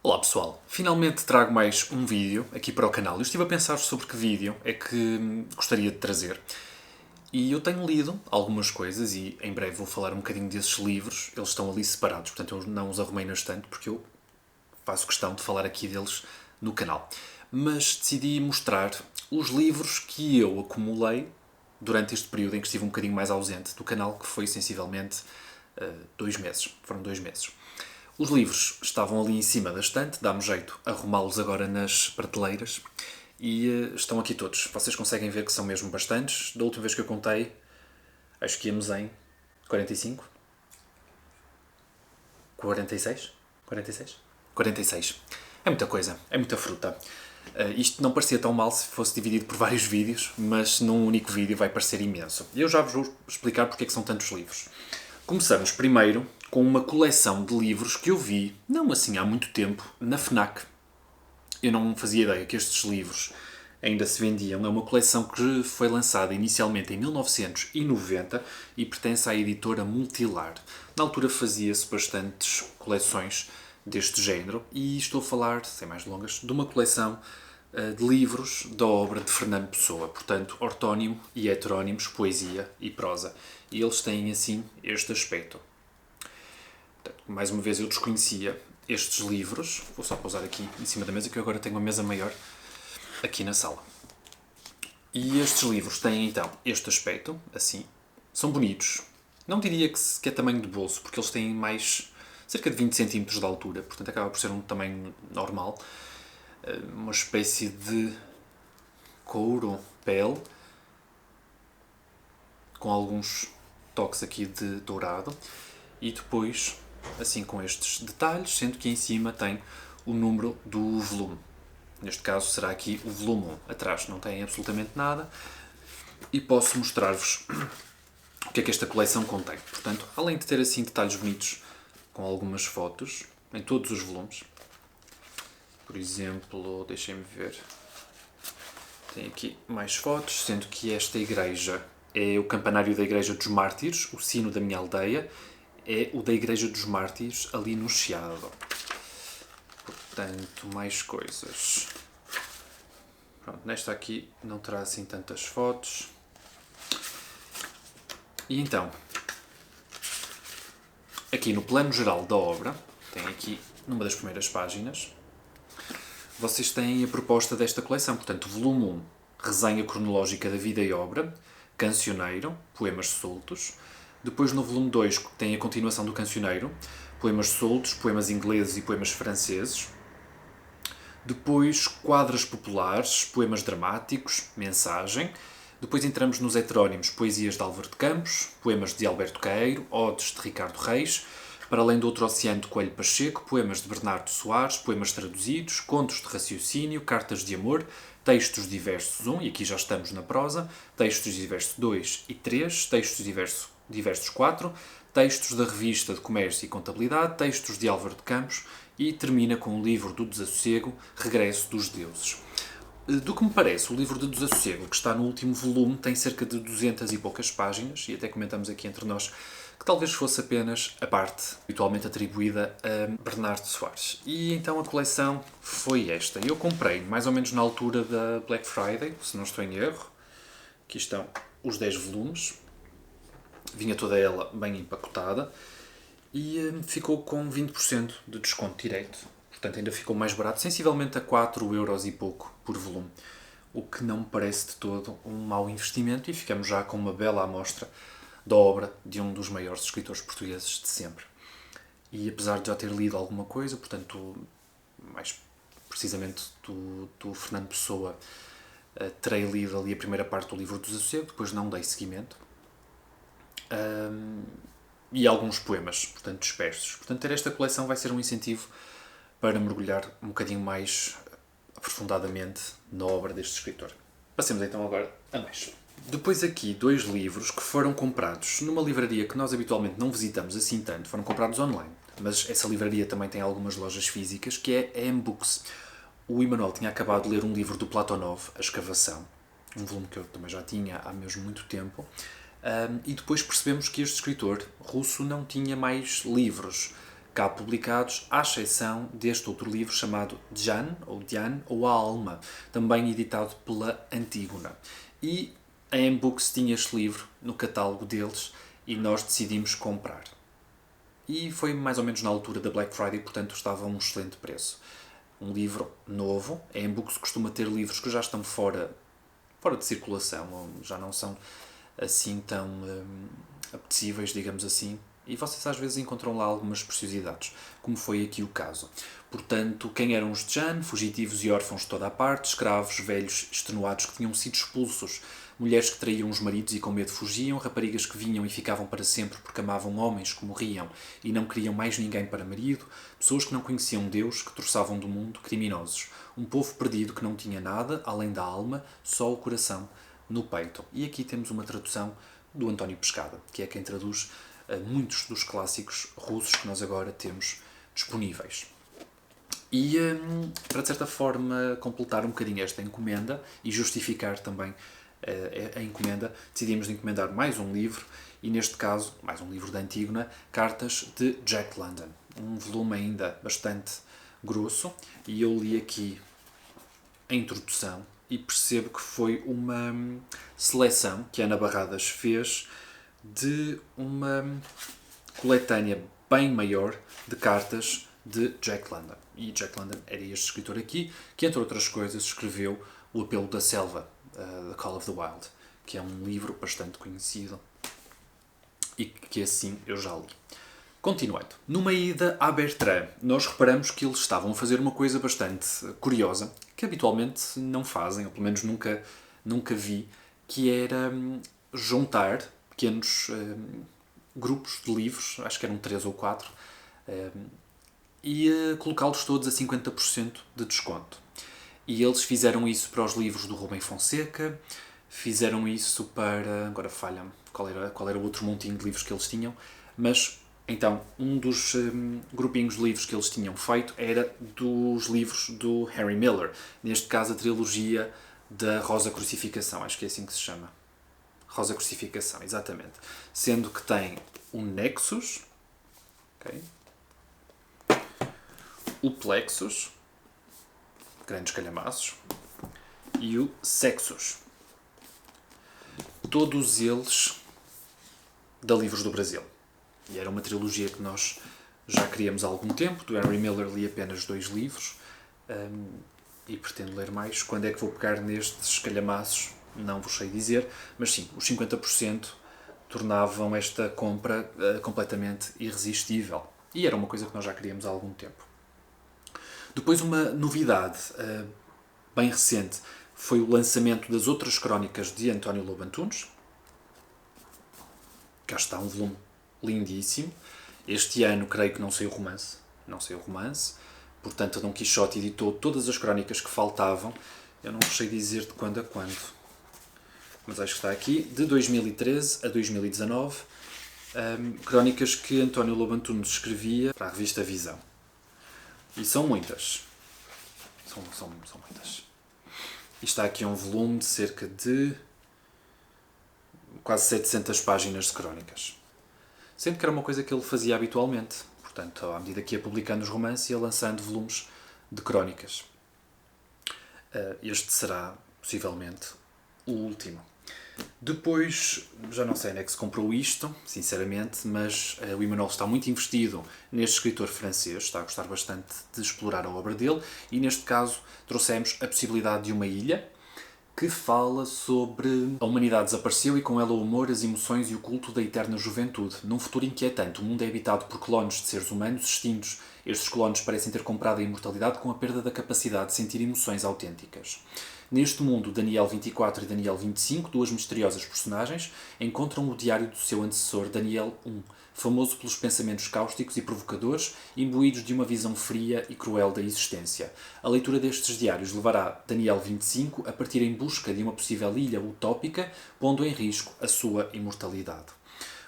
Olá pessoal, finalmente trago mais um vídeo aqui para o canal. Eu estive a pensar sobre que vídeo é que gostaria de trazer. E eu tenho lido algumas coisas e em breve vou falar um bocadinho desses livros. Eles estão ali separados, portanto eu não os arrumei na estante porque eu faço questão de falar aqui deles no canal. Mas decidi mostrar os livros que eu acumulei durante este período em que estive um bocadinho mais ausente do canal, que foi sensivelmente 2 meses. Foram 2 meses. Os livros estavam ali em cima da estante, dá-me jeito arrumá-los agora nas prateleiras e estão aqui todos. Vocês conseguem ver que são mesmo bastantes. Da última vez que eu contei, acho que íamos em 45? 46? 46? 46. É muita coisa, é muita fruta. Isto não parecia tão mal se fosse dividido por vários vídeos, mas num único vídeo vai parecer imenso. E eu já vos vou explicar porque é que são tantos livros. Começamos primeiro com uma coleção de livros que eu vi, não assim há muito tempo, na FNAC. Eu não fazia ideia que estes livros ainda se vendiam. É uma coleção que foi lançada inicialmente em 1990 e pertence à editora Multilar. Na altura fazia-se bastantes coleções deste género e estou a falar, sem mais delongas, de uma coleção de livros da obra de Fernando Pessoa, portanto, ortónimo e heterónimos, poesia e prosa. E eles têm, assim, este aspecto. Portanto, mais uma vez, eu desconhecia estes livros. Vou só pousar aqui em cima da mesa, que eu agora tenho uma mesa maior aqui na sala. E estes livros têm, então, este aspecto, assim. São bonitos. Não diria que é tamanho de bolso, porque eles têm mais cerca de 20 cm de altura, portanto acaba por ser um tamanho normal. Uma espécie de couro, pele, com alguns toques aqui de dourado, e depois, assim com estes detalhes, sendo que em cima tem o número do volume. Neste caso será aqui o volume 1. Atrás não tem absolutamente nada, e posso mostrar-vos o que é que esta coleção contém. Portanto, além de ter assim detalhes bonitos com algumas fotos, em todos os volumes, por exemplo, deixem-me ver, tem aqui mais fotos, sendo que esta igreja é o campanário da Igreja dos Mártires, o sino da minha aldeia é o da Igreja dos Mártires ali no Chiado. Portanto, mais coisas. Pronto, nesta aqui não terá assim tantas fotos. E então, aqui no plano geral da obra, tem aqui numa das primeiras páginas, vocês têm a proposta desta coleção. Portanto, volume 1, resenha cronológica da vida e obra, cancioneiro, poemas soltos. Depois no volume 2 tem a continuação do cancioneiro, poemas soltos, poemas ingleses e poemas franceses. Depois quadras populares, poemas dramáticos, mensagem. Depois entramos nos heterónimos, poesias de Álvaro de Campos, poemas de Alberto Caeiro, odes de Ricardo Reis, para além do Outro Oceano de Coelho Pacheco, poemas de Bernardo Soares, poemas traduzidos, contos de raciocínio, cartas de amor, textos diversos 1, e aqui já estamos na prosa, textos diversos 2 e 3, textos diversos 4, textos da Revista de Comércio e Contabilidade, textos de Álvaro de Campos e termina com o livro do Desassossego, Regresso dos Deuses. Do que me parece, o livro do Desassossego, que está no último volume, tem cerca de 200 e poucas páginas, e até comentamos aqui entre nós que talvez fosse apenas a parte habitualmente atribuída a Bernardo Soares. E então a coleção foi esta. Eu comprei mais ou menos na altura da Black Friday, se não estou em erro. Aqui estão os 10 volumes. Vinha toda ela bem empacotada e ficou com 20% de desconto direito. Portanto, ainda ficou mais barato, sensivelmente a 4€ e pouco por volume. O que não me parece de todo um mau investimento, e ficamos já com uma bela amostra da obra de um dos maiores escritores portugueses de sempre. E apesar de já ter lido alguma coisa, portanto, mais precisamente do Fernando Pessoa, terei lido ali a primeira parte do livro do Desassossego, depois não dei seguimento. E alguns poemas, portanto, dispersos. Portanto, ter esta coleção vai ser um incentivo para mergulhar um bocadinho mais aprofundadamente na obra deste escritor. Passemos então agora a mais. Depois aqui 2 livros que foram comprados numa livraria que nós habitualmente não visitamos assim tanto, foram comprados online, mas essa livraria também tem algumas lojas físicas, que é a M-Books. O Emanuel tinha acabado de ler um livro do Platonov, A Escavação, um volume que eu também já tinha há mesmo muito tempo, e depois percebemos que este escritor russo não tinha mais livros. cá publicados, à exceção deste outro livro chamado Jan, ou Diane, ou A Alma, também editado pela Antígona. E a M-Books tinha este livro no catálogo deles e nós decidimos comprar. E foi mais ou menos na altura da Black Friday, portanto estava a um excelente preço. Um livro novo. A M-Books costuma ter livros que já estão fora de circulação, ou já não são assim tão apetecíveis, digamos assim, e vocês às vezes encontram lá algumas preciosidades, como foi aqui o caso. Portanto, quem eram os Jan? Fugitivos e órfãos de toda a parte, escravos, velhos, extenuados que tinham sido expulsos, mulheres que traíam os maridos e com medo fugiam, raparigas que vinham e ficavam para sempre porque amavam homens que morriam e não queriam mais ninguém para marido, pessoas que não conheciam Deus, que troçavam do mundo, criminosos. Um povo perdido que não tinha nada, além da alma, só o coração no peito. E aqui temos uma tradução do António Pescada, que é quem traduz muitos dos clássicos russos que nós agora temos disponíveis. E, para de certa forma, completar um bocadinho esta encomenda e justificar também a encomenda, decidimos de encomendar mais um livro, e neste caso, mais um livro da Antígona, Cartas de Jack London. Um volume ainda bastante grosso, e eu li aqui a introdução e percebo que foi uma seleção que a Ana Barradas fez de uma coletânea bem maior de cartas de Jack London. E Jack London era este escritor aqui, que entre outras coisas escreveu O Apelo da Selva, The Call of the Wild, que é um livro bastante conhecido e que assim eu já li. Continuando. Numa ida à Bertrand, nós reparamos que eles estavam a fazer uma coisa bastante curiosa, que habitualmente não fazem, ou pelo menos nunca vi, que era juntar pequenos grupos de livros, acho que eram 3 ou 4, e colocá-los todos a 50% de desconto. E eles fizeram isso para os livros do Rubem Fonseca, fizeram isso para... agora falha-me qual era o outro montinho de livros que eles tinham, mas então um dos grupinhos de livros que eles tinham feito era dos livros do Harry Miller, neste caso a trilogia da Rosa Crucificação, acho que é assim que se chama. Rosa Crucificação, exatamente. Sendo que tem o Nexus, okay, o Plexus, grandes calhamaços, e o Sexus. Todos eles da Livros do Brasil. E era uma trilogia que nós já queríamos há algum tempo. Do Henry Miller li apenas 2 livros e pretendo ler mais. Quando é que vou pegar nestes calhamaços? Não vos sei dizer, mas sim, os 50% tornavam esta compra completamente irresistível. E era uma coisa que nós já queríamos há algum tempo. Depois, uma novidade bem recente foi o lançamento das outras crónicas de António Lobo Antunes. Cá está um volume lindíssimo. Este ano creio que não saiu romance. Portanto, a Dom Quixote editou todas as crónicas que faltavam. Eu não sei dizer de quando a quando, mas acho que está aqui, de 2013 a 2019, crónicas que António Lobo Antunes escrevia para a revista Visão. E são muitas. São muitas. E está aqui um volume de cerca de quase 700 páginas de crónicas. Sendo que era uma coisa que ele fazia habitualmente. Portanto, à medida que ia publicando os romances, ia lançando volumes de crónicas. Este será, possivelmente, o último. Depois, já não sei onde é que se comprou isto, sinceramente, mas o Emanuel está muito investido neste escritor francês, está a gostar bastante de explorar a obra dele, e neste caso trouxemos a possibilidade de uma ilha, que fala sobre a humanidade desapareceu e com ela o amor, as emoções e o culto da eterna juventude. Num futuro inquietante, o mundo é habitado por clones de seres humanos extintos. Estes clones parecem ter comprado a imortalidade com a perda da capacidade de sentir emoções autênticas. Neste mundo, Daniel 24 e Daniel 25, duas misteriosas personagens, encontram o diário do seu antecessor, Daniel 1, famoso pelos pensamentos cáusticos e provocadores, imbuídos de uma visão fria e cruel da existência. A leitura destes diários levará Daniel 25 a partir em busca de uma possível ilha utópica, pondo em risco a sua imortalidade.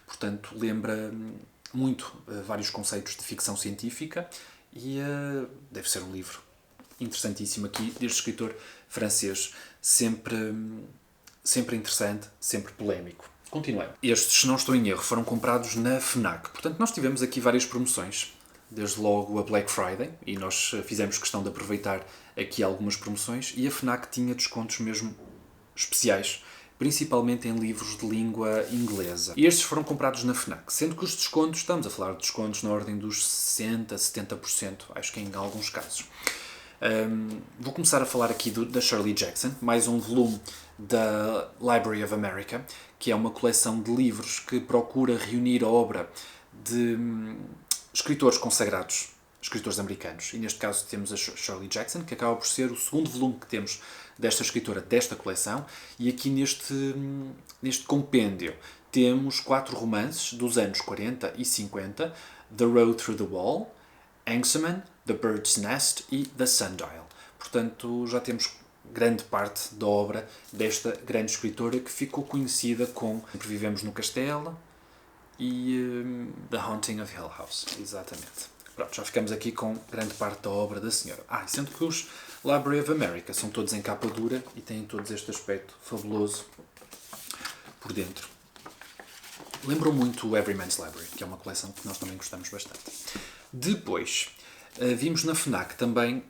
Portanto, lembra muito vários conceitos de ficção científica e deve ser um livro interessantíssimo aqui, deste escritor francês, sempre interessante, sempre polémico. Continuando. Estes, se não estou em erro, foram comprados na FNAC. Portanto, nós tivemos aqui várias promoções desde logo a Black Friday, e nós fizemos questão de aproveitar aqui algumas promoções, e a FNAC tinha descontos mesmo especiais, principalmente em livros de língua inglesa. E estes foram comprados na FNAC, sendo que os descontos, estamos a falar de descontos na ordem dos 60%, 70%, acho que em alguns casos. Vou começar a falar aqui da Shirley Jackson, mais um volume da Library of America, que é uma coleção de livros que procura reunir a obra de escritores consagrados, escritores americanos. E neste caso temos a Shirley Jackson, que acaba por ser o segundo volume que temos desta escritora, desta coleção. E aqui neste compêndio temos 4 romances dos anos 40 e 50, The Road Through the Wall, Angstman, The Bird's Nest e The Sundial. Portanto, já temos grande parte da obra desta grande escritora que ficou conhecida com Sempre Vivemos no Castelo e The Haunting of Hill House. Exatamente. Pronto, já ficamos aqui com grande parte da obra da senhora. Sendo que os Library of America são todos em capa dura e têm todos este aspecto fabuloso por dentro. Lembram muito o Everyman's Library, que é uma coleção que nós também gostamos bastante. Depois, vimos na FNAC também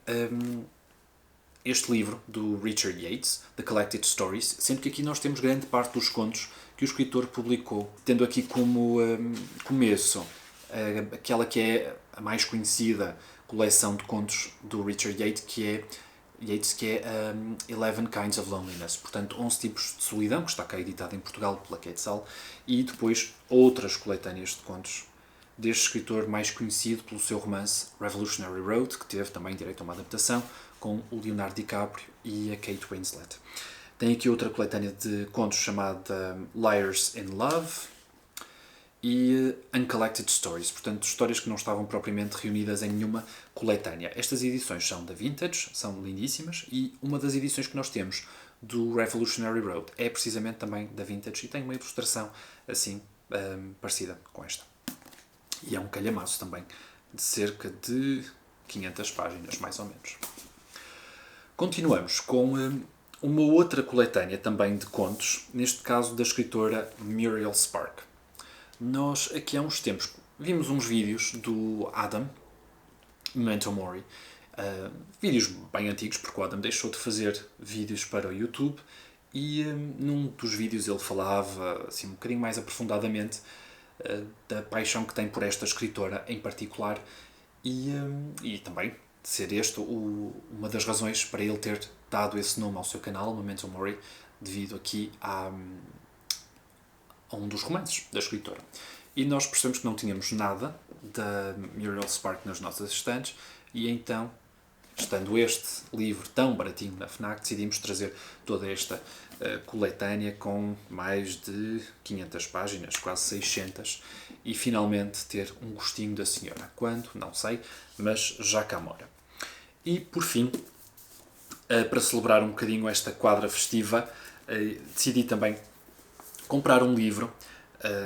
este livro do Richard Yates, The Collected Stories, sendo que aqui nós temos grande parte dos contos que o escritor publicou, tendo aqui como começo aquela que é a mais conhecida coleção de contos do Richard Yates, que é 11 Kinds of Loneliness, portanto 11 tipos de solidão, que está cá editado em Portugal pela Quetzal, e depois outras coletâneas de contos deste escritor mais conhecido pelo seu romance Revolutionary Road, que teve também direito a uma adaptação com o Leonardo DiCaprio e a Kate Winslet. Tem aqui outra coletânea de contos chamada Liars in Love e Uncollected Stories, portanto histórias que não estavam propriamente reunidas em nenhuma coletânea. Estas edições são da Vintage, são lindíssimas, e uma das edições que nós temos do Revolutionary Road é precisamente também da Vintage e tem uma ilustração assim parecida com esta. E é um calhamaço também, de cerca de 500 páginas, mais ou menos. Continuamos com uma outra coletânea também de contos, neste caso da escritora Muriel Spark. Nós, aqui há uns tempos, vimos uns vídeos do Adam, Memento Mori, vídeos bem antigos, porque o Adam deixou de fazer vídeos para o YouTube, e num dos vídeos ele falava assim, um bocadinho mais aprofundadamente da paixão que tem por esta escritora em particular e também de ser este uma das razões para ele ter dado esse nome ao seu canal, Memento Mori, devido aqui a um dos romances da escritora. E nós percebemos que não tínhamos nada da Muriel Spark nas nossas estantes e então, estando este livro tão baratinho na FNAC, decidimos trazer toda esta coletânea com mais de 500 páginas, quase 600, e finalmente ter um gostinho da senhora. Quando? Não sei, mas já cá mora. E, por fim, para celebrar um bocadinho esta quadra festiva, decidi também comprar um livro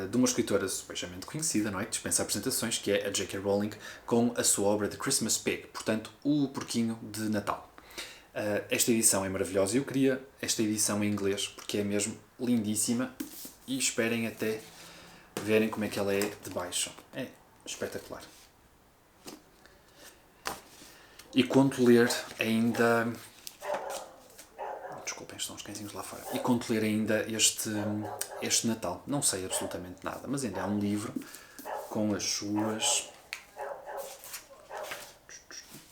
de uma escritora supostamente conhecida, não é? Que dispensa apresentações, que é a J.K. Rowling, com a sua obra The Christmas Pig, portanto, o porquinho de Natal. Esta edição é maravilhosa e eu queria esta edição em inglês porque é mesmo lindíssima e esperem até verem como é que ela é de baixo. É espetacular. E conto ler ainda... Desculpem, estão os cãezinhos lá fora. E conto ler ainda este Natal. Não sei absolutamente nada, mas ainda é um livro com as suas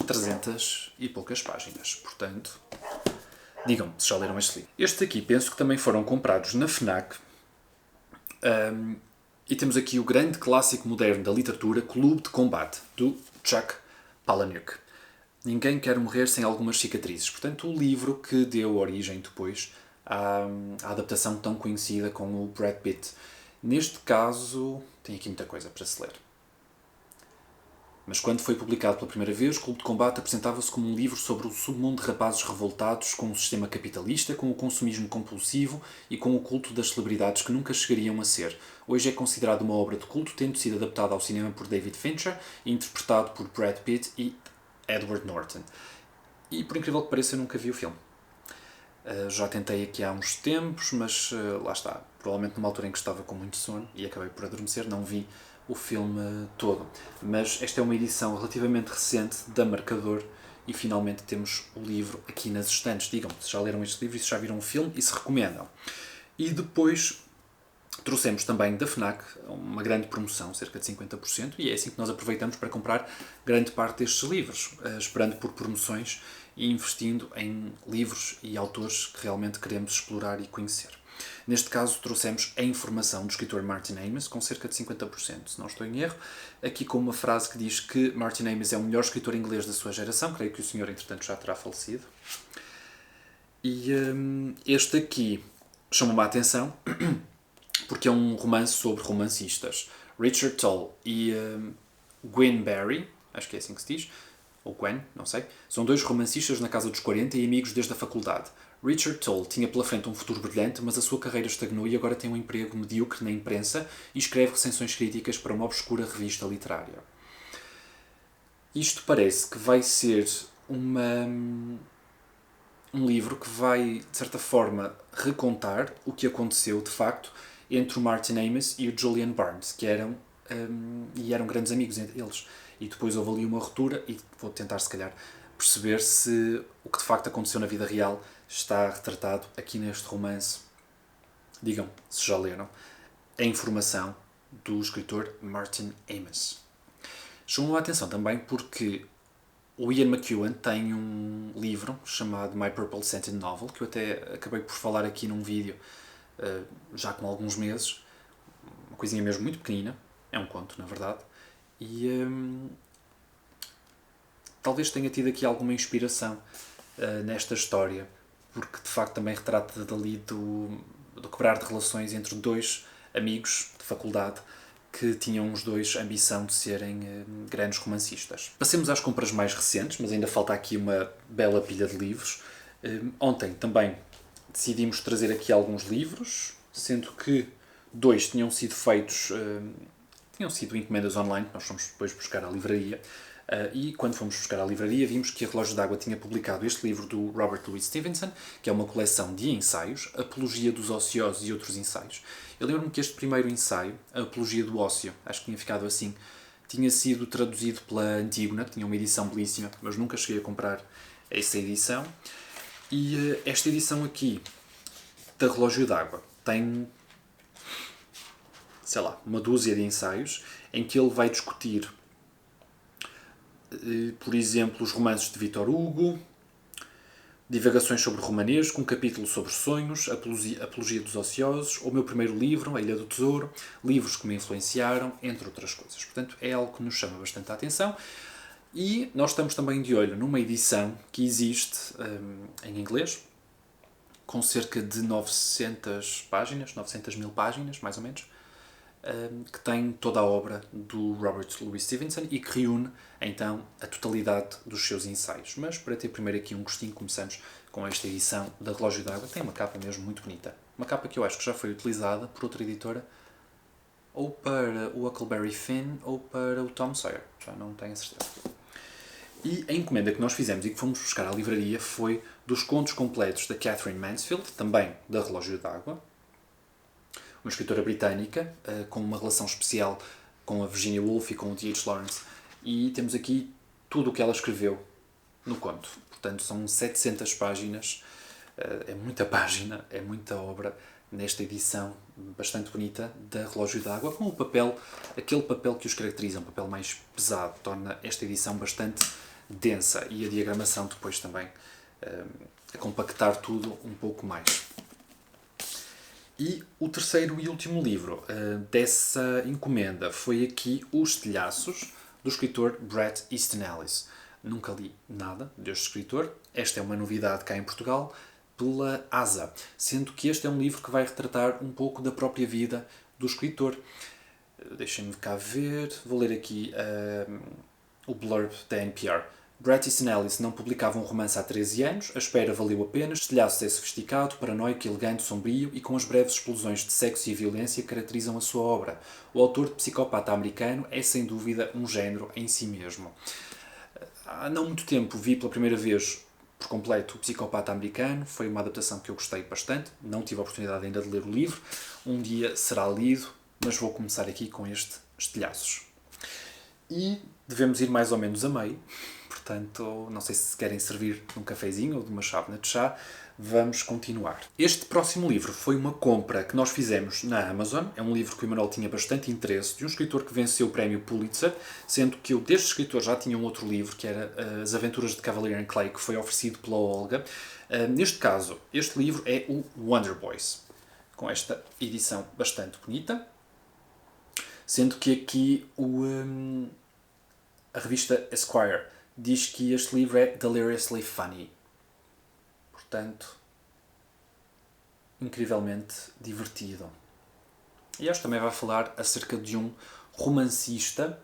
300 e poucas páginas. Portanto, digam-me se já leram este livro. Estes aqui penso que também foram comprados na FNAC. E temos aqui o grande clássico moderno da literatura, Clube de Combate, do Chuck Palahniuk. Ninguém quer morrer sem algumas cicatrizes. Portanto, o livro que deu origem depois à adaptação tão conhecida com o Brad Pitt. Neste caso, tem aqui muita coisa para se ler. Mas quando foi publicado pela primeira vez, o Clube de Combate apresentava-se como um livro sobre o submundo de rapazes revoltados com o sistema capitalista, com o consumismo compulsivo e com o culto das celebridades que nunca chegariam a ser. Hoje é considerado uma obra de culto, tendo sido adaptada ao cinema por David Fincher e interpretado por Brad Pitt e Edward Norton. E, por incrível que pareça, eu nunca vi o filme. Já tentei aqui há uns tempos, mas lá está. Provavelmente numa altura em que estava com muito sono e acabei por adormecer, não vi o filme todo. Mas esta é uma edição relativamente recente da Marcador e finalmente temos o livro aqui nas estantes. Digam-me se já leram este livro e se já viram o filme e se recomendam. E depois trouxemos também da FNAC uma grande promoção, cerca de 50%, e é assim que nós aproveitamos para comprar grande parte destes livros, esperando por promoções e investindo em livros e autores que realmente queremos explorar e conhecer. Neste caso, trouxemos a informação do escritor Martin Amis, com cerca de 50%, se não estou em erro, aqui com uma frase que diz que Martin Amis é o melhor escritor inglês da sua geração, creio que o senhor, entretanto, já terá falecido. E este aqui chama-me a atenção, porque é um romance sobre romancistas. Richard Toll e Gwen Barry, acho que é assim que se diz, ou Gwen, não sei, são dois romancistas na casa dos 40 e amigos desde a faculdade. Richard Toll tinha pela frente um futuro brilhante, mas a sua carreira estagnou e agora tem um emprego medíocre na imprensa e escreve recensões críticas para uma obscura revista literária. Isto parece que vai ser um livro que vai, de certa forma, recontar o que aconteceu, de facto, entre o Martin Amis e o Julian Barnes, que eram grandes amigos entre eles. E depois houve ali uma ruptura e vou tentar, se calhar, perceber se o que de facto aconteceu na vida real está retratado aqui neste romance. Digam se já leram a informação do escritor Martin Amis. Chamou a atenção também porque o Ian McEwan tem um livro chamado My Purple Scented Novel, que eu até acabei por falar aqui num vídeo já com alguns meses. Uma coisinha mesmo muito pequenina. É um conto, na verdade. E talvez tenha tido aqui alguma inspiração nesta história, porque de facto também retrata dali do quebrar de relações entre dois amigos de faculdade que tinham os dois a ambição de serem grandes romancistas. Passemos às compras mais recentes, mas ainda falta aqui uma bela pilha de livros. Ontem também decidimos trazer aqui alguns livros, sendo que 2 tinham sido feitos, tinham sido encomendas online, nós fomos depois buscar à livraria, e quando fomos buscar à livraria vimos que a Relógio d'Água tinha publicado este livro do Robert Louis Stevenson, que é uma coleção de ensaios, Apologia dos Ociosos e Outros Ensaios. Eu lembro-me que este primeiro ensaio, a Apologia do Ócio, acho que tinha ficado assim, tinha sido traduzido pela Antígona, que tinha uma edição belíssima, mas nunca cheguei a comprar essa edição. E esta edição aqui, da Relógio d'Água, tem, sei lá, uma dúzia de ensaios, em que ele vai discutir, por exemplo, os romances de Victor Hugo, divagações sobre o romanesco, um capítulo sobre sonhos, Apologia dos Ociosos, o meu primeiro livro, A Ilha do Tesouro, livros que me influenciaram, entre outras coisas. Portanto, é algo que nos chama bastante a atenção. E nós estamos também de olho numa edição que existe em inglês, com cerca de 900 páginas, 900 mil páginas, mais ou menos, que tem toda a obra do Robert Louis Stevenson e que reúne, então, a totalidade dos seus ensaios. Mas, para ter primeiro aqui um gostinho, começamos com esta edição da Relógio d'Água. Tem uma capa mesmo muito bonita. Uma capa que eu acho que já foi utilizada por outra editora, ou para o Huckleberry Finn, ou para o Tom Sawyer. Já não tenho a certeza. E a encomenda que nós fizemos e que fomos buscar à livraria foi dos contos completos da Catherine Mansfield, também da Relógio d'Água, uma escritora britânica, com uma relação especial com a Virginia Woolf e com o T.H. Lawrence. E temos aqui tudo o que ela escreveu no conto. Portanto, são 700 páginas. É muita página, é muita obra nesta edição bastante bonita da Relógio d'Água, com o papel, aquele papel que os caracteriza, um papel mais pesado, torna esta edição bastante densa e a diagramação depois também a compactar tudo um pouco mais. E o terceiro e último livro dessa encomenda foi aqui Os Telhaços, do escritor Bret Easton Ellis. Nunca li nada deste escritor. Esta é uma novidade cá em Portugal, pela ASA, sendo que este é um livro que vai retratar um pouco da própria vida do escritor. Deixem-me cá ver, vou ler aqui o blurb da NPR. Bret Easton Ellis não publicava um romance há 13 anos, a espera valeu a pena, Estilhaços é sofisticado, paranoico, elegante, sombrio e com as breves explosões de sexo e violência que caracterizam a sua obra. O autor de Psicopata Americano é sem dúvida um género em si mesmo. Há não muito tempo vi pela primeira vez por completo o Psicopata Americano, foi uma adaptação que eu gostei bastante, não tive a oportunidade ainda de ler o livro, um dia será lido, mas vou começar aqui com este estilhaços. E devemos ir mais ou menos a meio, portanto, não sei se querem servir de um cafezinho ou de uma chávena de chá, vamos continuar. Este próximo livro foi uma compra que nós fizemos na Amazon, é um livro que o Emanuel tinha bastante interesse, de um escritor que venceu o prémio Pulitzer, sendo que eu deste escritor já tinha um outro livro, que era As Aventuras de Cavalier and Clay, que foi oferecido pela Olga. Neste caso, este livro é o Wonder Boys, com esta edição bastante bonita, sendo que aqui a revista Esquire diz que este livro é deliriously funny. Portanto, incrivelmente divertido. E este também vai falar acerca de um romancista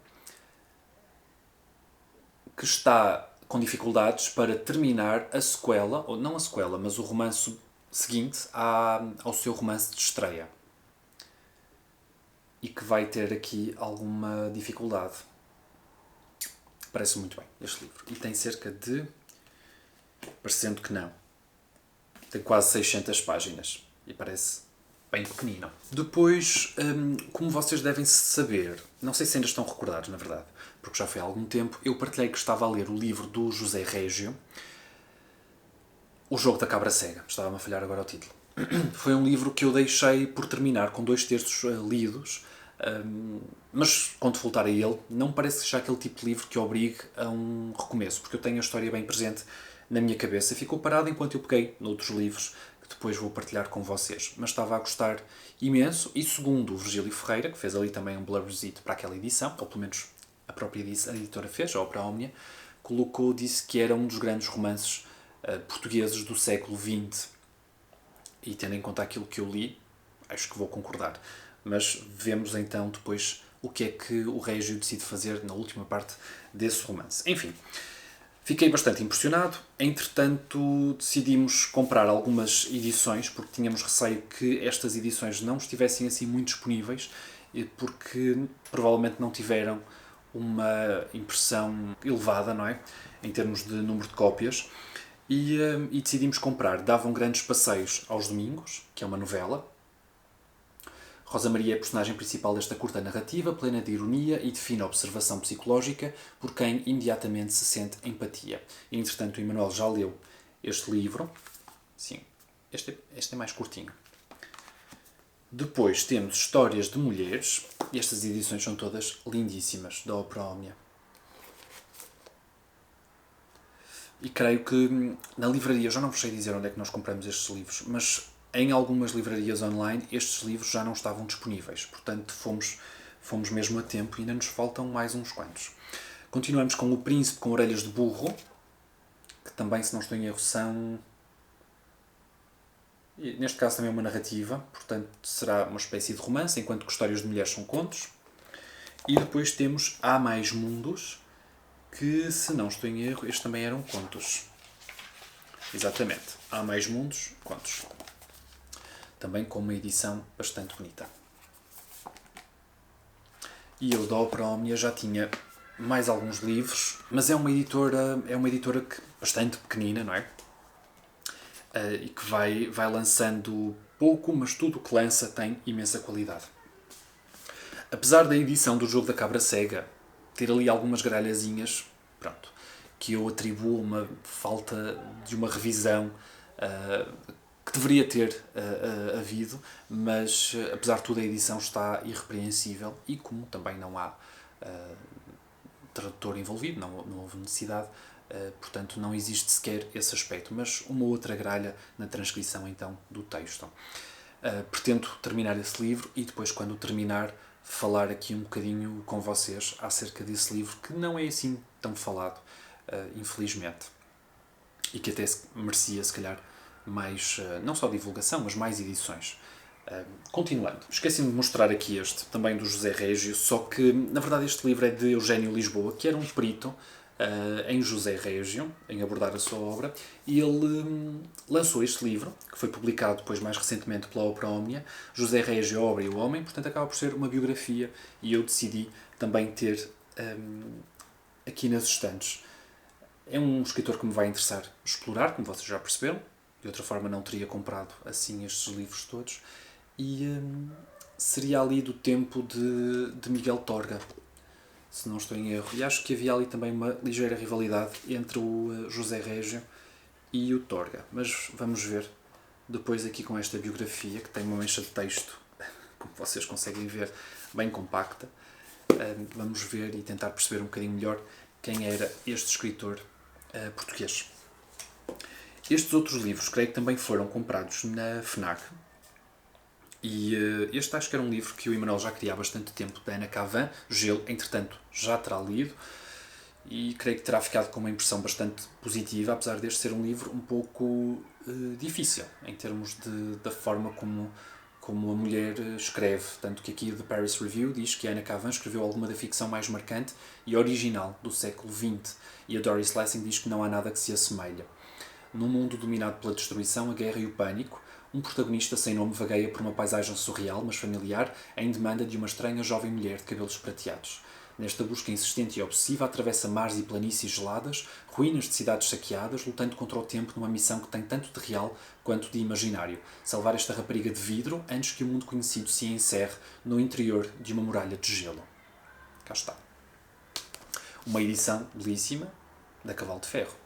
que está com dificuldades para terminar a sequela, ou não a sequela, mas o romance seguinte ao seu romance de estreia. E que vai ter aqui alguma dificuldade. Parece muito bem este livro. E tem cerca de... parecendo que não. Tem quase 600 páginas. E parece bem pequenino. Depois, como vocês devem saber, não sei se ainda estão recordados, na verdade, porque já foi há algum tempo, eu partilhei que estava a ler o livro do José Régio, O Jogo da Cabra Cega. Estava-me a falhar agora o título. Foi um livro que eu deixei por terminar, com 2/3 lidos, mas quando voltar a ele, não parece que seja aquele tipo de livro que obrigue a um recomeço, porque eu tenho a história bem presente na minha cabeça. Ficou parado enquanto eu peguei noutros livros, que depois vou partilhar com vocês. Mas estava a gostar imenso, e segundo o Virgílio Ferreira, que fez ali também um blurberzito para aquela edição, ou pelo menos a própria editora fez, a Ópera Omnia, disse que era um dos grandes romances portugueses do século XX. E tendo em conta aquilo que eu li, acho que vou concordar. Mas vemos então depois o que é que o Régio decide fazer na última parte desse romance. Enfim, fiquei bastante impressionado. Entretanto, decidimos comprar algumas edições, porque tínhamos receio que estas edições não estivessem assim muito disponíveis, porque provavelmente não tiveram uma impressão elevada, não é? Em termos de número de cópias. E decidimos comprar Davam Grandes Passeios aos Domingos, que é uma novela. Rosa Maria é a personagem principal desta curta narrativa, plena de ironia e de fina observação psicológica, por quem imediatamente se sente empatia. E, entretanto, o Emanuel já leu este livro. Sim, este é mais curtinho. Depois temos Histórias de Mulheres. E estas edições são todas lindíssimas, da Ópera Omnia. E creio que na livraria, já não vos sei dizer onde é que nós compramos estes livros, mas em algumas livrarias online estes livros já não estavam disponíveis. Portanto, fomos mesmo a tempo e ainda nos faltam mais uns quantos. Continuamos com O Príncipe com Orelhas de Burro, que também, se não estou em erro, são... neste caso também é uma narrativa, portanto será uma espécie de romance, enquanto que Histórias de Mulheres são contos. E depois temos Há Mais Mundos, que, se não estou em erro, estes também eram contos. Exatamente. Há Mais Mundos, contos. Também com uma edição bastante bonita. E eu, da Ópera Omnia, já tinha mais alguns livros, mas é uma editora que, bastante pequenina, não é? E que vai lançando pouco, mas tudo o que lança tem imensa qualidade. Apesar da edição do Jogo da Cabra Cega ter ali algumas gralhazinhas, pronto, que eu atribuo uma falta de uma revisão que deveria ter havido, mas apesar de tudo a edição está irrepreensível, e como também não há tradutor envolvido, não houve necessidade, portanto não existe sequer esse aspecto, mas uma outra gralha na transcrição então do texto. Pretendo terminar esse livro e depois, quando terminar, falar aqui um bocadinho com vocês acerca desse livro, que não é assim tão falado, infelizmente, e que até merecia, se calhar, mais, não só divulgação, mas mais edições. Continuando, esqueci-me de mostrar aqui este, também do José Régio, só que, na verdade, este livro é de Eugénio Lisboa, que era um perito em José Régio, em abordar a sua obra, e ele lançou este livro, que foi publicado depois mais recentemente pela Ópera Omnia, José Régio, a Obra e o Homem, portanto acaba por ser uma biografia, e eu decidi também ter aqui nas estantes. É um escritor que me vai interessar explorar, como vocês já perceberam, de outra forma não teria comprado assim estes livros todos, e seria ali do tempo de Miguel Torga, se não estou em erro. E acho que havia ali também uma ligeira rivalidade entre o José Régio e o Torga. Mas vamos ver depois aqui com esta biografia, que tem uma mancha de texto, como vocês conseguem ver, bem compacta. Vamos ver e tentar perceber um bocadinho melhor quem era este escritor português. Estes outros livros, creio que também foram comprados na FNAC. E este acho que era um livro que o Emanuel já queria há bastante tempo, da Ana Cavan. Gelo, entretanto, já terá lido. E creio que terá ficado com uma impressão bastante positiva, apesar deste ser um livro um pouco difícil, em termos da forma como a mulher escreve. Tanto que aqui o The Paris Review diz que a Ana Cavan escreveu alguma da ficção mais marcante e original do século XX. E a Doris Lessing diz que não há nada que se assemelha. Num mundo dominado pela destruição, a guerra e o pânico, um protagonista sem nome vagueia por uma paisagem surreal, mas familiar, em demanda de uma estranha jovem mulher de cabelos prateados. Nesta busca insistente e obsessiva, atravessa mares e planícies geladas, ruínas de cidades saqueadas, lutando contra o tempo numa missão que tem tanto de real quanto de imaginário. Salvar esta rapariga de vidro antes que o mundo conhecido se encerre no interior de uma muralha de gelo. Cá está. Uma edição belíssima da Cavalo de Ferro.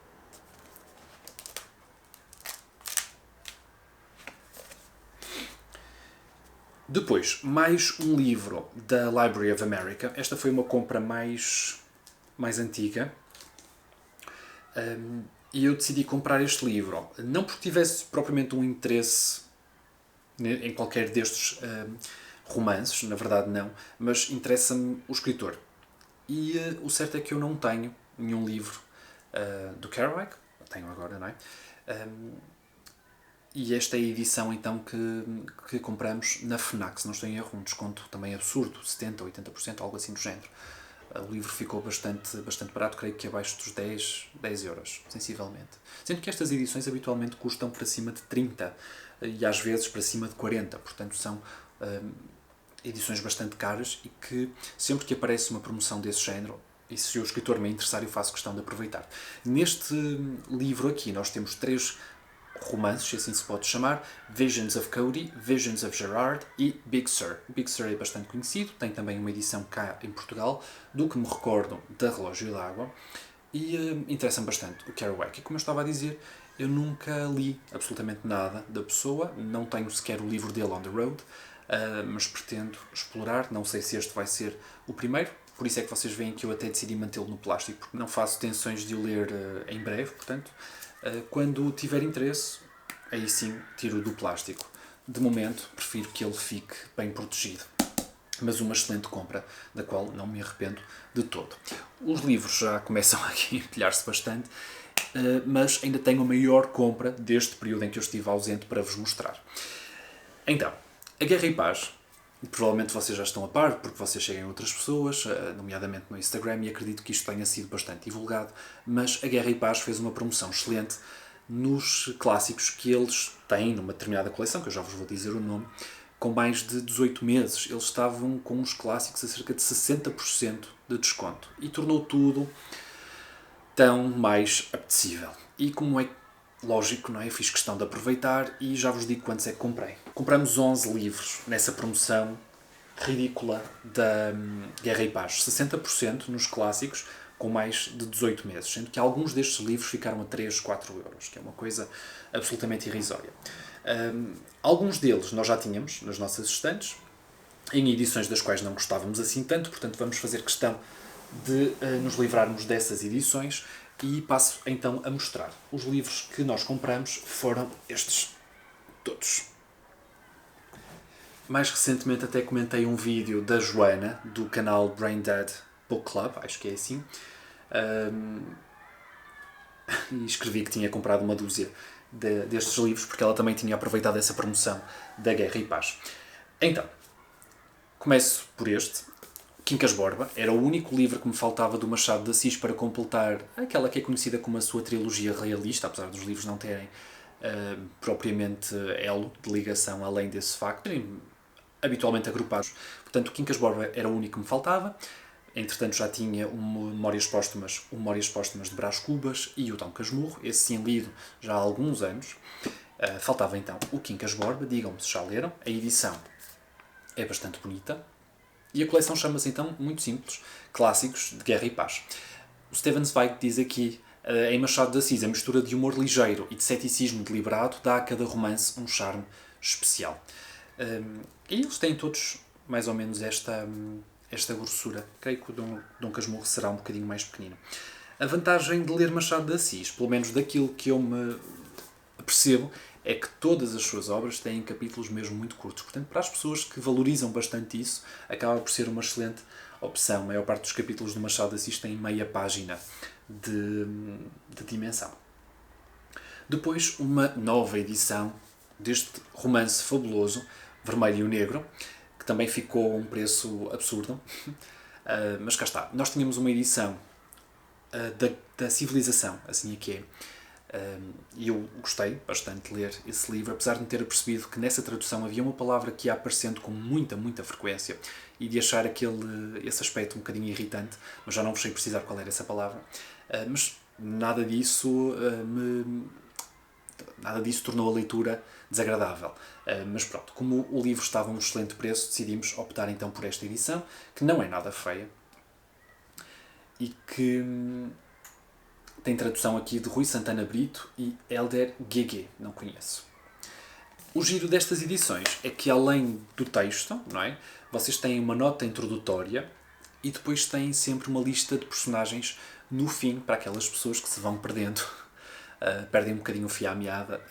Depois, mais um livro da Library of America. Esta foi uma compra mais antiga. E eu decidi comprar este livro. Não porque tivesse propriamente um interesse em qualquer destes romances, na verdade não, mas interessa-me o escritor. E o certo é que eu não tenho nenhum livro do Kerouac. Tenho agora, não é? E esta é a edição então que compramos na FNAC, se não estou em erro, um desconto também absurdo, 70%, 80%, algo assim do género. O livro ficou bastante barato, creio que abaixo dos 10 euros, sensivelmente. Sendo que estas edições habitualmente custam para cima de 30 e às vezes para cima de 40, portanto são edições bastante caras e que sempre que aparece uma promoção desse género, e se o escritor me interessar, eu faço questão de aproveitar. Neste livro aqui nós temos 3 romances, se assim se pode chamar: Visions of Cody, Visions of Gerard e Big Sur. Big Sur é bastante conhecido, tem também uma edição cá em Portugal, do que me recordo da Relógio d'Água, e interessa-me bastante o Kerouac. E como eu estava a dizer, eu nunca li absolutamente nada da pessoa, não tenho sequer o livro dele On the Road, mas pretendo explorar. Não sei se este vai ser o primeiro, por isso é que vocês veem que eu até decidi mantê-lo no plástico, porque não faço tensões de o ler em breve, portanto, quando tiver interesse, aí sim tiro do plástico. De momento, prefiro que ele fique bem protegido. Mas uma excelente compra, da qual não me arrependo de todo. Os livros já começam aqui a empilhar-se bastante, mas ainda tenho a maior compra deste período em que eu estive ausente para vos mostrar. Então, A Guerra e Paz. Provavelmente vocês já estão a par, porque vocês seguem outras pessoas, nomeadamente no Instagram, e acredito que isto tenha sido bastante divulgado, mas A Guerra e Paz fez uma promoção excelente nos clássicos que eles têm numa determinada coleção, que eu já vos vou dizer o nome, com mais de 18 meses. Eles estavam com os clássicos a cerca de 60% de desconto, e tornou tudo tão mais apetecível. E como é lógico, não é? Eu fiz questão de aproveitar e já vos digo quantos é que comprei. Compramos 11 livros nessa promoção ridícula da Guerra e Paz. 60% nos clássicos, com mais de 18 meses. Sendo que alguns destes livros ficaram a 3, 4 euros, que é uma coisa absolutamente irrisória. Alguns deles nós já tínhamos nas nossas estantes, em edições das quais não gostávamos assim tanto, portanto vamos fazer questão de nos livrarmos dessas edições. E passo então a mostrar. Os livros que nós compramos foram estes todos. Mais recentemente até comentei um vídeo da Joana, do canal Brain Dead Book Club, acho que é assim, e escrevi que tinha comprado uma dúzia destes livros, porque ela também tinha aproveitado essa promoção da Guerra e Paz. Então, começo por este. Quincas Borba era o único livro que me faltava do Machado de Assis para completar aquela que é conhecida como a sua trilogia realista, apesar dos livros não terem propriamente elo de ligação além desse facto, serem habitualmente agrupados. Portanto, Quincas Borba era o único que me faltava. Entretanto, já tinha o Memórias Póstumas de Brás Cubas e o Dom Casmurro, esse sim lido já há alguns anos. Faltava então o Quincas Borba. Digam-me se já leram. A edição é bastante bonita. E a coleção chama-se então, muito simples, Clássicos de Guerra e Paz. O Stephen Zweig diz aqui, em Machado de Assis, a mistura de humor ligeiro e de ceticismo deliberado dá a cada romance um charme especial. E eles têm todos mais ou menos esta grossura. Creio que o Dom Casmurro será um bocadinho mais pequenino. A vantagem de ler Machado de Assis, pelo menos daquilo que eu me percebo, é que todas as suas obras têm capítulos mesmo muito curtos. Portanto, para as pessoas que valorizam bastante isso, acaba por ser uma excelente opção. A maior parte dos capítulos do Machado de Assis tem meia página de dimensão. Depois, uma nova edição deste romance fabuloso, Vermelho e o Negro, que também ficou a um preço absurdo. Mas cá está. Nós tínhamos uma edição da Civilização, assim é que é. E eu gostei bastante de ler esse livro, apesar de me ter percebido que nessa tradução havia uma palavra que ia aparecendo com muita frequência e de achar esse aspecto um bocadinho irritante, mas já não vos sei precisar qual era essa palavra. Mas nada disso tornou a leitura desagradável. Mas pronto, como o livro estava a um excelente preço, decidimos optar então por esta edição, que não é nada feia e que tem tradução aqui de Rui Santana Brito e Hélder Guégué, não conheço. O giro destas edições é que, além do texto, não é? Vocês têm uma nota introdutória e depois têm sempre uma lista de personagens no fim, para aquelas pessoas que se vão perdendo, perdem um bocadinho o fio à meada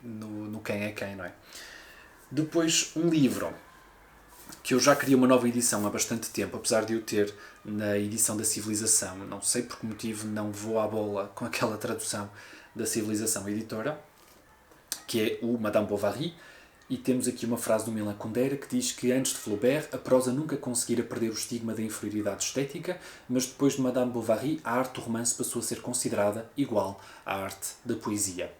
no quem é quem, não é? Depois, um livro que eu já queria uma nova edição há bastante tempo, apesar de eu ter na edição da Civilização. Não sei por que motivo não vou à bola com aquela tradução da Civilização Editora, que é o Madame Bovary, e temos aqui uma frase do Milan Kundera que diz que antes de Flaubert a prosa nunca conseguira perder o estigma da inferioridade estética, mas depois de Madame Bovary a arte do romance passou a ser considerada igual à arte da poesia.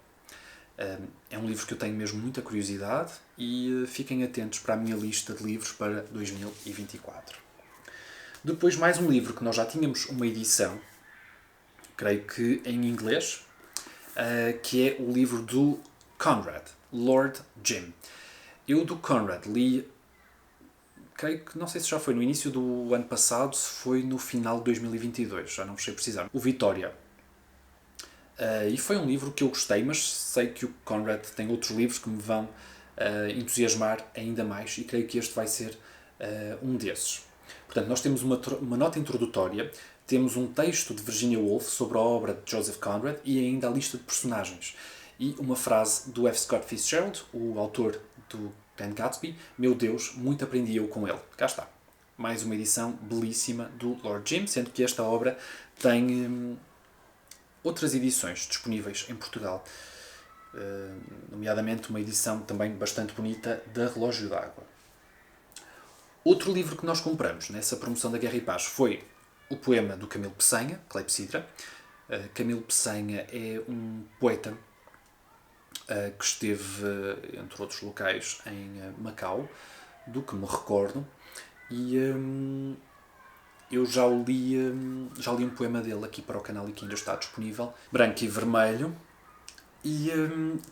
É um livro que eu tenho mesmo muita curiosidade e fiquem atentos para a minha lista de livros para 2024. Depois mais um livro que nós já tínhamos uma edição, creio que em inglês, que é o livro do Conrad, Lord Jim. Eu do Conrad li, creio que, não sei se já foi no início do ano passado, se foi no final de 2022, já não sei precisar. O Vitória. E foi um livro que eu gostei, mas sei que o Conrad tem outros livros que me vão entusiasmar ainda mais e creio que este vai ser um desses. Portanto, nós temos uma nota introdutória, temos um texto de Virginia Woolf sobre a obra de Joseph Conrad e ainda a lista de personagens. E uma frase do F. Scott Fitzgerald, o autor do Ken Gatsby: meu Deus, muito aprendi eu com ele. Cá está. Mais uma edição belíssima do Lord Jim, sendo que esta obra tem outras edições disponíveis em Portugal, nomeadamente uma edição também bastante bonita da Relógio d'Água. Outro livro que nós compramos nessa promoção da Guerra e Paz foi o poema do Camilo Peçanha, Clepsidra. Camilo Peçanha é um poeta que esteve, entre outros locais, em Macau, do que me recordo, e eu já li um poema dele aqui para o canal e que ainda está disponível, Branco e Vermelho. E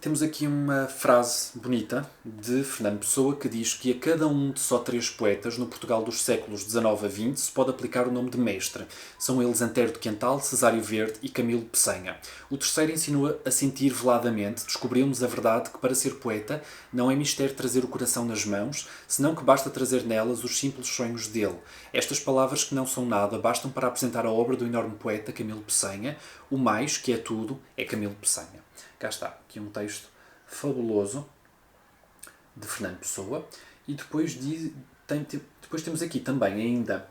temos aqui uma frase bonita de Fernando Pessoa que diz que a cada um de só 3 poetas no Portugal dos séculos XIX a XX se pode aplicar o nome de mestre. São eles Antero de Quental, Cesário Verde e Camilo Peçanha. O terceiro ensinou a sentir veladamente, descobriu-nos a verdade que para ser poeta não é mistério trazer o coração nas mãos, senão que basta trazer nelas os simples sonhos dele. Estas palavras que não são nada bastam para apresentar a obra do enorme poeta Camilo Peçanha. O mais, que é tudo, é Camilo Peçanha. Cá está, aqui um texto fabuloso de Fernando Pessoa. E depois temos aqui também ainda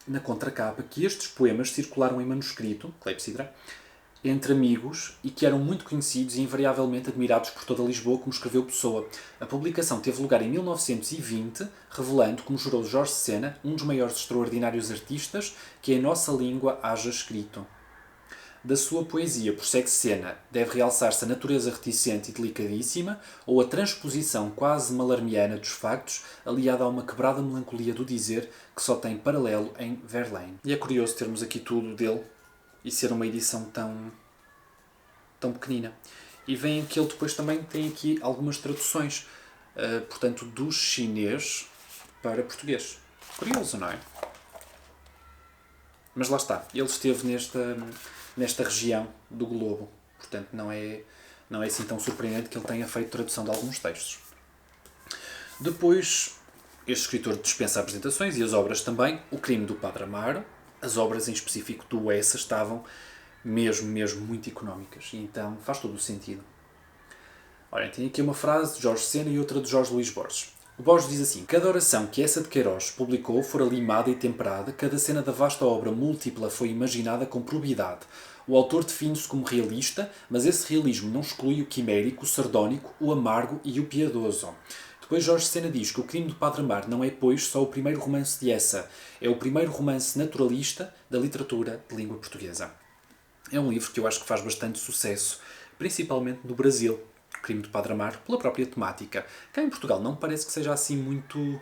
na contracapa que estes poemas circularam em manuscrito, Clepsidra, entre amigos e que eram muito conhecidos e invariavelmente admirados por toda Lisboa, como escreveu Pessoa. A publicação teve lugar em 1920, revelando, como jurou Jorge Sena, um dos maiores extraordinários artistas que em nossa língua haja escrito. Da sua poesia, prossegue Sena, deve realçar-se a natureza reticente e delicadíssima ou a transposição quase malarmiana dos factos, aliada a uma quebrada melancolia do dizer que só tem paralelo em Verlaine. E é curioso termos aqui tudo dele e ser uma edição tão pequenina. E veem que ele depois também tem aqui algumas traduções. portanto, do chinês para português. Curioso, não é? Mas lá está, ele esteve nesta região do globo, portanto não é assim tão surpreendente que ele tenha feito tradução de alguns textos. Depois, este escritor dispensa apresentações e as obras também. O Crime do Padre Amaro, as obras em específico do Essa estavam mesmo muito económicas, e então faz todo o sentido. Olha, tem aqui uma frase de Jorge Sena e outra de Jorge Luís Borges. O Borges diz assim: cada oração que Essa de Queiroz publicou fora limada e temperada, cada cena da vasta obra múltipla foi imaginada com probidade. O autor define-se como realista, mas esse realismo não exclui o quimérico, o sardónico, o amargo e o piedoso. Depois Jorge Sena diz que O Crime do Padre Amaro não é, pois, só o primeiro romance de Essa, é o primeiro romance naturalista da literatura de língua portuguesa. É um livro que eu acho que faz bastante sucesso, principalmente no Brasil. O Crime do Padre Amaro, pela própria temática. Cá em Portugal não parece que seja assim muito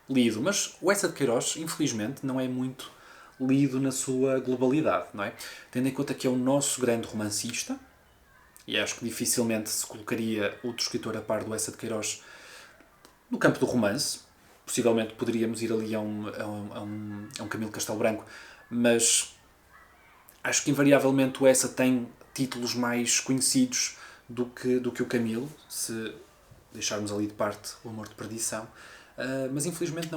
lido, mas o Essa de Queiroz, infelizmente, não é muito lido na sua globalidade, não é? Tendo em conta que é o nosso grande romancista, e acho que dificilmente se colocaria outro escritor a par do Essa de Queiroz no campo do romance. Possivelmente poderíamos ir ali a um Camilo Castelo Branco, mas acho que invariavelmente o Essa tem títulos mais conhecidos do que o Camilo, se deixarmos ali de parte O Amor de Perdição. Mas infelizmente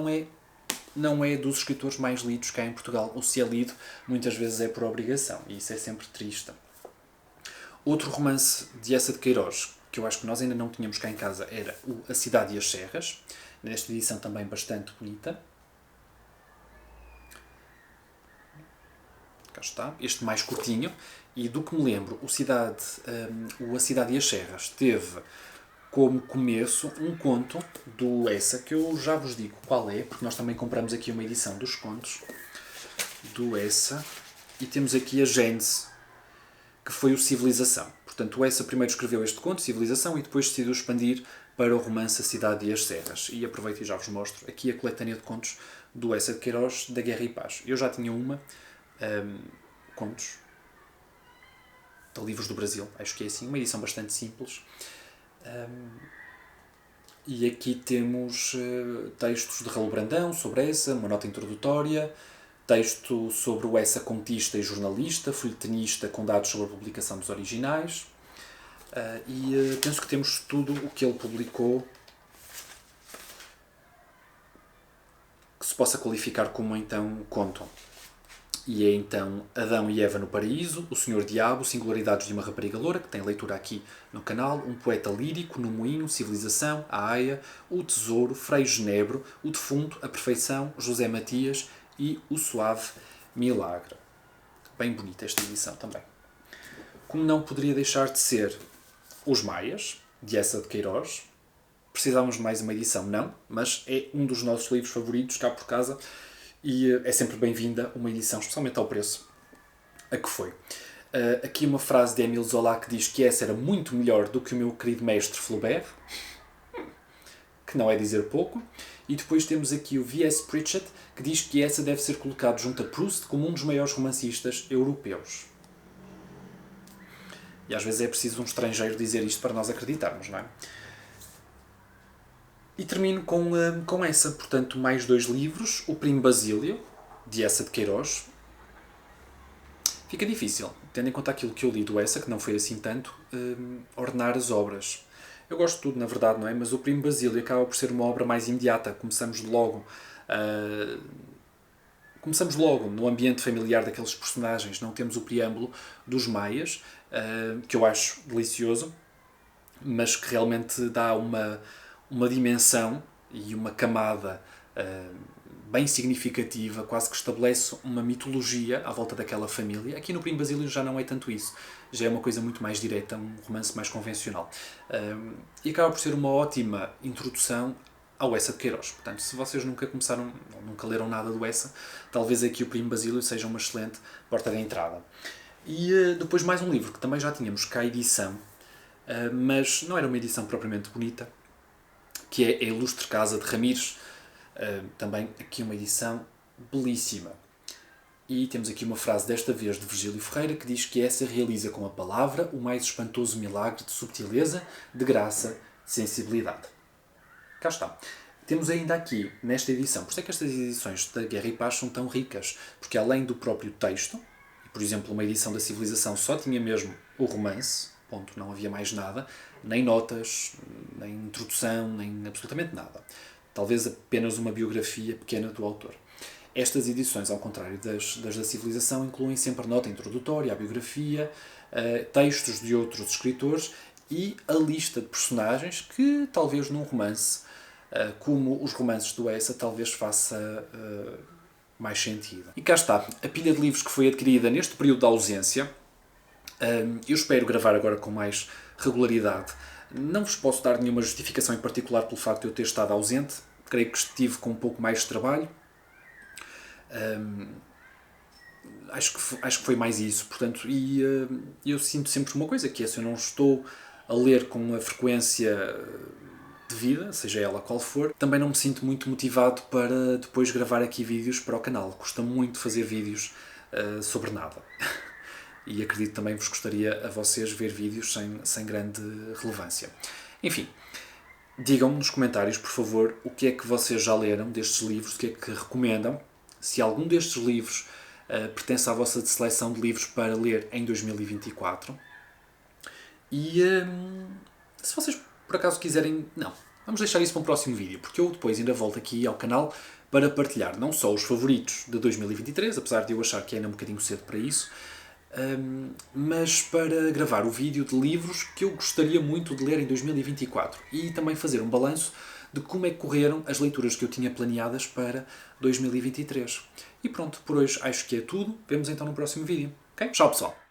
não é dos escritores mais lidos cá em Portugal. Ou se é lido, muitas vezes é por obrigação, e isso é sempre triste. Outro romance de Essa de Queiroz, que eu acho que nós ainda não tínhamos cá em casa, era A Cidade e as Serras, nesta edição também bastante bonita. Cá está, este mais curtinho. E do que me lembro, A Cidade e as Serras teve como começo um conto do Essa, que eu já vos digo qual é, porque nós também compramos aqui uma edição dos contos do Essa, e temos aqui a gênese, que foi o Civilização. Portanto, o Essa primeiro escreveu este conto, Civilização, e depois decidiu expandir para o romance A Cidade e as Serras. E aproveito e já vos mostro aqui a coletânea de contos do Essa de Queiroz, da Guerra e Paz. Eu já tinha contos de livros do Brasil, acho que é assim, uma edição bastante simples. E aqui temos textos de Raul Brandão sobre Essa, uma nota introdutória, texto sobre o Essa contista e jornalista, folhetinista com dados sobre a publicação dos originais, e penso que temos tudo o que ele publicou que se possa qualificar como então conto. E é então Adão e Eva no Paraíso, O Senhor Diabo, Singularidades de uma Rapariga Loura, que tem leitura aqui no canal, Um Poeta Lírico, No Moinho, Civilização, A Aia, O Tesouro, Frei Genebro, O Defunto, A Perfeição, José Matias e O Suave Milagre. Bem bonita esta edição também. Como não poderia deixar de ser Os Maias, de Essa de Queiroz. Precisávamos de mais uma edição? Não, mas é um dos nossos livros favoritos cá por casa, e é sempre bem-vinda uma edição, especialmente ao preço a que foi. Aqui uma frase de Émile Zola que diz que essa era muito melhor do que o meu querido mestre Flaubert, que não é dizer pouco. E depois temos aqui o V.S. Pritchett, que diz que essa deve ser colocado junto a Proust como um dos maiores romancistas europeus. E às vezes é preciso um estrangeiro dizer isto para nós acreditarmos, não é? E termino com essa, portanto, mais 2 livros. O Primo Basílio, de Essa de Queiroz. Fica difícil, tendo em conta aquilo que eu li do Essa, que não foi assim tanto, ordenar as obras. Eu gosto de tudo, na verdade, não é? Mas o Primo Basílio acaba por ser uma obra mais imediata. Começamos logo no ambiente familiar daqueles personagens. Não temos o preâmbulo dos Maias, que eu acho delicioso, mas que realmente dá uma dimensão e uma camada bem significativa, quase que estabelece uma mitologia à volta daquela família. Aqui no Primo Basílio já não é tanto isso. Já é uma coisa muito mais direta, um romance mais convencional. E acaba por ser uma ótima introdução ao Essa de Queiroz. Portanto, se vocês nunca começaram, ou nunca leram nada do Essa, talvez aqui o Primo Basílio seja uma excelente porta de entrada. E depois mais um livro que também já tínhamos cá a edição, mas não era uma edição propriamente bonita, que é A Ilustre Casa de Ramires. Também aqui uma edição belíssima. E temos aqui uma frase, desta vez de Virgílio Ferreira, que diz que essa realiza com a palavra o mais espantoso milagre de subtileza, de graça, de sensibilidade. Cá está. Temos ainda aqui, nesta edição, por isso é que estas edições da Guerra e Paz são tão ricas, porque além do próprio texto, por exemplo, uma edição da Civilização só tinha mesmo o romance, ponto, não havia mais nada, nem notas, nem introdução, nem absolutamente nada. Talvez apenas uma biografia pequena do autor. Estas edições, ao contrário das da Civilização, incluem sempre nota introdutória, a biografia, textos de outros escritores e a lista de personagens que, talvez num romance, como os romances do Essa, talvez faça mais sentido. E cá está, a pilha de livros que foi adquirida neste período de ausência. Eu espero gravar agora com mais regularidade. Não vos posso dar nenhuma justificação em particular pelo facto de eu ter estado ausente. Creio que estive com um pouco mais de trabalho. Acho que foi mais isso. Portanto, eu sinto sempre uma coisa, que é se eu não estou a ler com a frequência devida, seja ela qual for, também não me sinto muito motivado para depois gravar aqui vídeos para o canal. Custa muito fazer vídeos sobre nada. E acredito também vos gostaria a vocês ver vídeos sem grande relevância. Enfim, digam-me nos comentários, por favor, o que é que vocês já leram destes livros, o que é que recomendam, se algum destes livros pertence à vossa seleção de livros para ler em 2024. E se vocês por acaso quiserem... Não, vamos deixar isso para um próximo vídeo, porque eu depois ainda volto aqui ao canal para partilhar não só os favoritos de 2023, apesar de eu achar que é ainda um bocadinho cedo para isso, mas para gravar o vídeo de livros que eu gostaria muito de ler em 2024 e também fazer um balanço de como é que correram as leituras que eu tinha planeadas para 2023. E pronto, por hoje acho que é tudo. Vemos então no próximo vídeo. Ok? Tchau, pessoal!